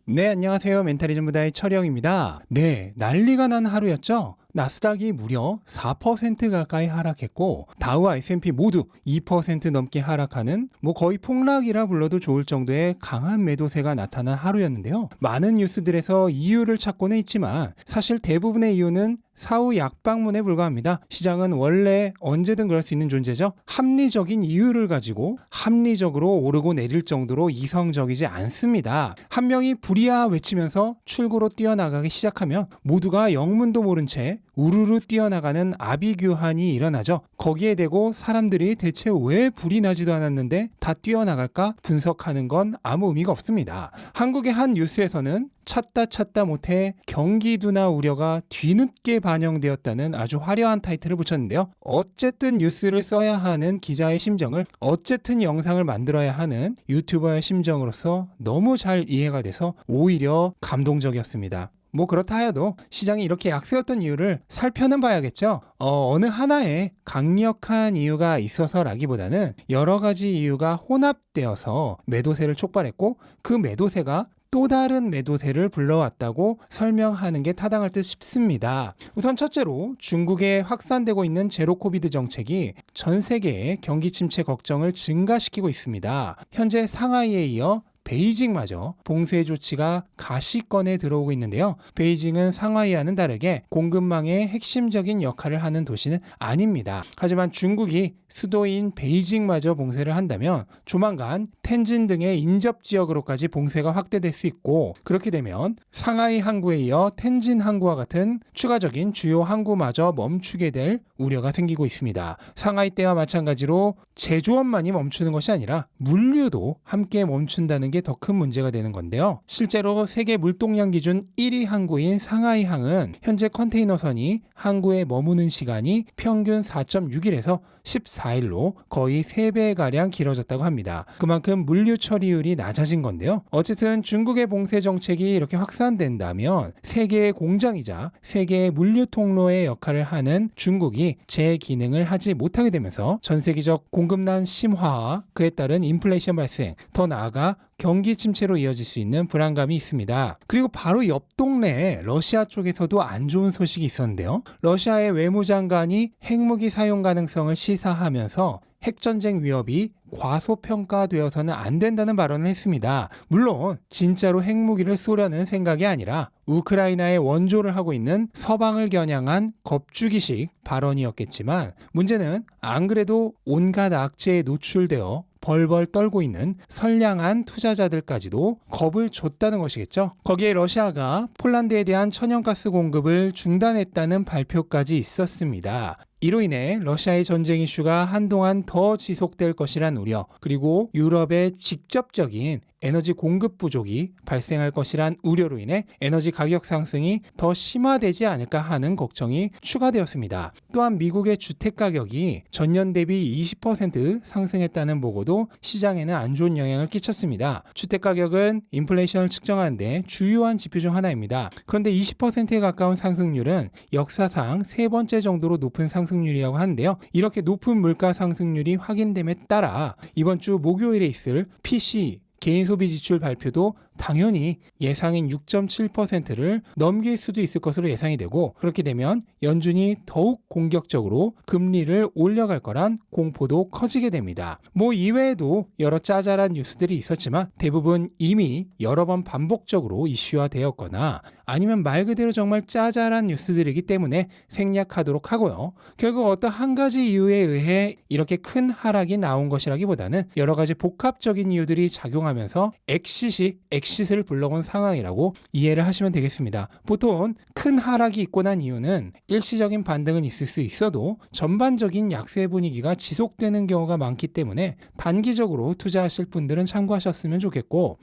네, 안녕하세요. 멘탈리즘 부다의 철영입니다. 네, 난리가 난 하루였죠? 나스닥이 무려 4% 가까이 하락했고 다우와 S&P 모두 2% 넘게 하락하는 거의 폭락이라 불러도 좋을 정도의 강한 매도세가 나타난 하루였는데요. 많은 뉴스들에서 이유를 찾고는 있지만 사실 대부분의 이유는 사후 약방문에 불과합니다. 시장은 원래 언제든 그럴 수 있는 존재죠. 합리적인 이유를 가지고 합리적으로 오르고 내릴 정도로 이성적이지 않습니다. 한 명이 불이야 외치면서 출구로 뛰어나가기 시작하면 모두가 영문도 모른 채 우르르 뛰어나가는 아비규환이 일어나죠. 거기에 대고 사람들이 대체 왜 불이 나지도 않았는데 다 뛰어나갈까 분석하는 건 아무 의미가 없습니다. 한국의 한 뉴스에서는 찾다 못해 경기 둔화 우려가 뒤늦게 반영되었다는 아주 화려한 타이틀을 붙였는데요. 어쨌든 뉴스를 써야 하는 기자의 심정을 어쨌든 영상을 만들어야 하는 유튜버의 심정으로서 너무 잘 이해가 돼서 오히려 감동적이었습니다. 그렇다 하여도 시장이 이렇게 약세였던 이유를 살펴는 봐야겠죠. 어느 하나의 강력한 이유가 있어서라기보다는 여러 가지 이유가 혼합되어서 매도세를 촉발했고 그 매도세가 또 다른 매도세를 불러왔다고 설명하는 게 타당할 듯 싶습니다. 우선 첫째로 중국에 확산되고 있는 제로 코비드 정책이 전 세계의 경기 침체 걱정을 증가시키고 있습니다. 현재 상하이에 이어 베이징마저 봉쇄 조치가 가시권에 들어오고 있는데요. 베이징은 상하이와는 다르게 공급망의 핵심적인 역할을 하는 도시는 아닙니다. 하지만 중국이 수도인 베이징마저 봉쇄를 한다면 조만간 텐진 등의 인접 지역으로까지 봉쇄가 확대될 수 있고 그렇게 되면 상하이 항구에 이어 텐진 항구와 같은 추가적인 주요 항구마저 멈추게 될 우려가 생기고 있습니다. 상하이 때와 마찬가지로 제조업만이 멈추는 것이 아니라 물류도 함께 멈춘다는 게 더 큰 문제가 되는 건데요. 실제로 세계 물동량 기준 1위 항구인 상하이항은 현재 컨테이너선이 항구에 머무는 시간이 평균 4.6일에서 14일로 거의 3배가량 길어졌다고 합니다. 그만큼 물류 처리율이 낮아진 건데요. 어쨌든 중국의 봉쇄 정책이 이렇게 확산된다면 세계의 공장이자 세계의 물류 통로의 역할을 하는 중국이 제 기능을 하지 못하게 되면서 전 세계적 공급난 심화와 그에 따른 인플레이션 발생, 더 나아가 경기 침체로 이어질 수 있는 불안감이 있습니다. 그리고 바로 옆 동네에 러시아 쪽에서도 안 좋은 소식이 있었는데요. 러시아의 외무장관이 핵무기 사용 가능성을 시사하면서 핵전쟁 위협이 과소평가되어서는 안 된다는 발언을 했습니다. 물론 진짜로 핵무기를 쏘려는 생각이 아니라 우크라이나에 원조를 하고 있는 서방을 겨냥한 겁주기식 발언이었겠지만 문제는 안 그래도 온갖 악재에 노출되어 벌벌 떨고 있는 선량한 투자자들까지도 겁을 줬다는 것이겠죠. 거기에 러시아가 폴란드에 대한 천연가스 공급을 중단했다는 발표까지 있었습니다. 이로 인해 러시아의 전쟁 이슈가 한동안 더 지속될 것이란 우려, 그리고 유럽의 직접적인 에너지 공급 부족이 발생할 것이란 우려로 인해 에너지 가격 상승이 더 심화되지 않을까 하는 걱정이 추가되었습니다. 또한 미국의 주택 가격이 전년 대비 20% 상승했다는 보고도 시장에는 안 좋은 영향을 끼쳤습니다. 주택 가격은 인플레이션을 측정하는 데 주요한 지표 중 하나입니다. 그런데 20%에 가까운 상승률은 역사상 세 번째 정도로 높은 상승률이라고 하는데요. 이렇게 높은 물가 상승률이 확인됨에 따라 이번 주 목요일에 있을 PCE 개인 소비 지출 발표도 당연히 예상인 6.7%를 넘길 수도 있을 것으로 예상이 되고 그렇게 되면 연준이 더욱 공격적으로 금리를 올려갈 거란 공포도 커지게 됩니다. 이외에도 여러 짜잘한 뉴스들이 있었지만 대부분 이미 여러 번 반복적으로 이슈화되었거나 아니면 말 그대로 정말 짜잘한 뉴스들이기 때문에 생략하도록 하고요. 결국 어떤 한 가지 이유에 의해 이렇게 큰 하락이 나온 것이라기보다는 여러 가지 복합적인 이유들이 작용하면서 엑시스를 불러온 상황이라고 이해를 하시면 되겠습니다. 보통 큰 하락이 있고 난 이유는 일시적인 반등은 있을 수 있어도 전반적인 약세 분위기가 지속되는 경우가 많기 때문에 단기적으로 투자하실 분들은 참고하셨으면 좋겠고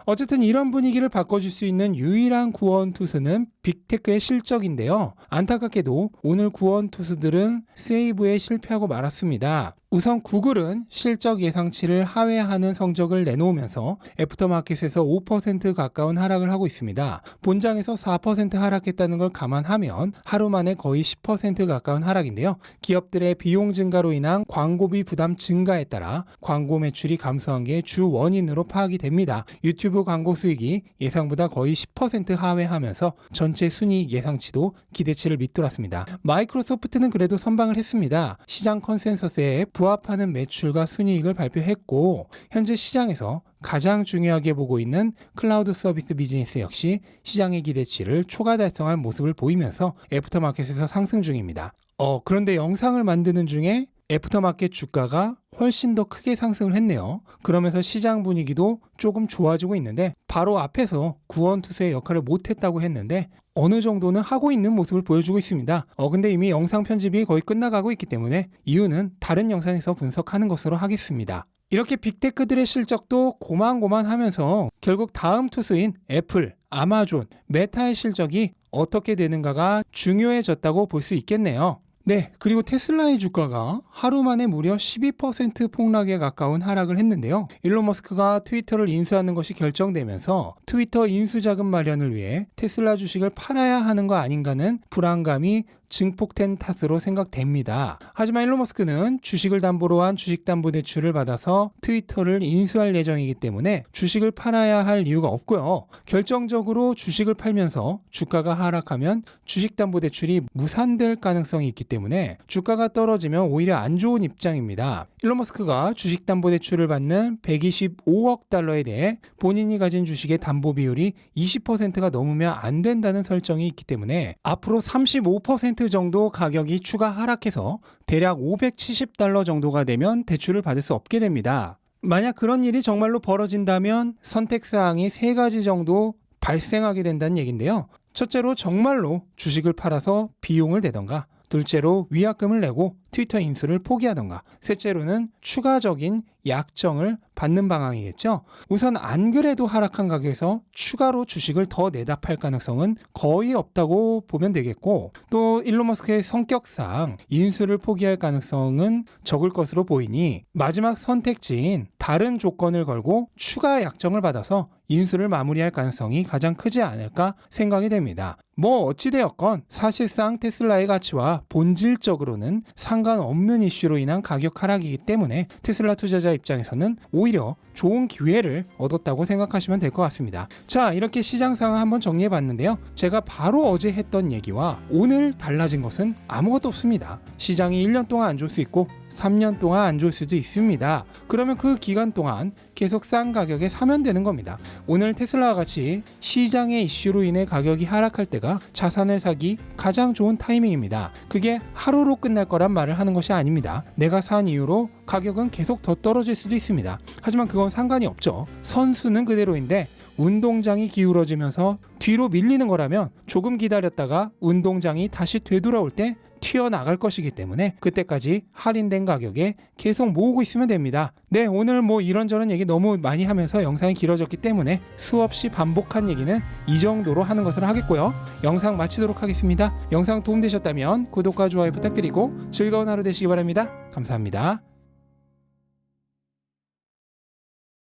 어쨌든 이런 분위기를 바꿔줄 수 있는 유일한 구원 투수는 빅테크의 실적인데요. 안타깝게도 오늘 구원 투수들은 세이브에 실패하고 말았습니다. 우선 구글은 실적 예상치를 하회하는 성적을 내놓으면서 애프터마켓에서 5% 가까운 하락을 하고 있습니다. 본장에서 4% 하락했다는 걸 감안하면 하루 만에 거의 10% 가까운 하락인데요. 기업들의 비용 증가로 인한 광고비 부담 증가에 따라 광고 매출이 감소한 게 주 원인으로 파악이 됩니다. 유튜브 광고 수익이 예상보다 거의 10% 하회하면서 전체 순이익 예상치도 기대치를 밑돌았습니다. 마이크로소프트는 그래도 선방을 했습니다. 시장 컨센서스에 부합하는 매출과 순이익을 발표했고 현재 시장에서 가장 중요하게 보고 있는 클라우드 서비스 비즈니스 역시 시장의 기대치를 초과 달성할 모습을 보이면서 애프터마켓에서 상승 중입니다. 그런데 영상을 만드는 중에 애프터마켓 주가가 훨씬 더 크게 상승을 했네요. 그러면서 시장 분위기도 조금 좋아지고 있는데 바로 앞에서 구원투수의 역할을 못했다고 했는데 어느 정도는 하고 있는 모습을 보여주고 있습니다. 근데 이미 영상 편집이 거의 끝나가고 있기 때문에 이유는 다른 영상에서 분석하는 것으로 하겠습니다. 이렇게 빅테크들의 실적도 고만고만하면서 결국 다음 투수인 애플, 아마존, 메타의 실적이 어떻게 되는가가 중요해졌다고 볼 수 있겠네요. 네, 그리고 테슬라의 주가가 하루 만에 무려 12% 폭락에 가까운 하락을 했는데요. 일론 머스크가 트위터를 인수하는 것이 결정되면서 트위터 인수자금 마련을 위해 테슬라 주식을 팔아야 하는 거 아닌가는 불안감이 증폭된 탓으로 생각됩니다. 하지만 일론 머스크는 주식을 담보로 한 주식담보대출을 받아서 트위터를 인수할 예정이기 때문에 주식을 팔아야 할 이유가 없고요. 결정적으로 주식을 팔면서 주가가 하락하면 주식담보대출이 무산될 가능성이 있기 때문에 주가가 떨어지면 오히려 안 좋은 입장입니다. 일론 머스크가 주식담보대출을 받는 125억 달러에 대해 본인이 가진 주식의 담보 비율이 20%가 넘으면 안 된다는 설정이 있기 때문에 앞으로 35% 정도 가격이 추가 하락해서 대략 570달러 정도가 되면 대출을 받을 수 없게 됩니다. 만약 그런 일이 정말로 벌어진다면 선택사항이 3가지 정도 발생하게 된다는 얘기인데요. 첫째로 정말로 주식을 팔아서 비용을 내던가, 둘째로 위약금을 내고 트위터 인수를 포기하던가, 셋째로는 추가적인 약정을 받는 방향이겠죠. 우선 안 그래도 하락한 가격에서 추가로 주식을 더 내다 팔 가능성은 거의 없다고 보면 되겠고, 또 일론 머스크의 성격상 인수를 포기할 가능성은 적을 것으로 보이니 마지막 선택지인 다른 조건을 걸고 추가 약정을 받아서 인수를 마무리할 가능성이 가장 크지 않을까 생각이 됩니다. 어찌되었건 사실상 테슬라의 가치와 본질적으로는 상관없는 이슈로 인한 가격 하락이기 때문에 테슬라 투자자 입장에서는 오히려 좋은 기회를 얻었다고 생각하시면 될 것 같습니다. 자, 이렇게 시장 상황 한번 정리해 봤는데요. 제가 바로 어제 했던 얘기와 오늘 달라진 것은 아무것도 없습니다. 시장이 1년 동안 안 좋을 수 있고 3년 동안 안 좋을 수도 있습니다. 그러면 그 기간 동안 계속 싼 가격에 사면 되는 겁니다. 오늘 테슬라와 같이 시장의 이슈로 인해 가격이 하락할 때가 자산을 사기 가장 좋은 타이밍입니다. 그게 하루로 끝날 거란 말을 하는 것이 아닙니다. 내가 산 이후로 가격은 계속 더 떨어질 수도 있습니다. 하지만 그건 상관이 없죠. 선수는 그대로인데 운동장이 기울어지면서 뒤로 밀리는 거라면 조금 기다렸다가 운동장이 다시 되돌아올 때 튀어나갈 것이기 때문에 그때까지 할인된 가격에 계속 모으고 있으면 됩니다. 네, 오늘 이런저런 얘기 너무 많이 하면서 영상이 길어졌기 때문에 수없이 반복한 얘기는 이 정도로 하는 것으로 하겠고요. 영상 마치도록 하겠습니다. 영상 도움되셨다면 구독과 좋아요 부탁드리고 즐거운 하루 되시기 바랍니다. 감사합니다.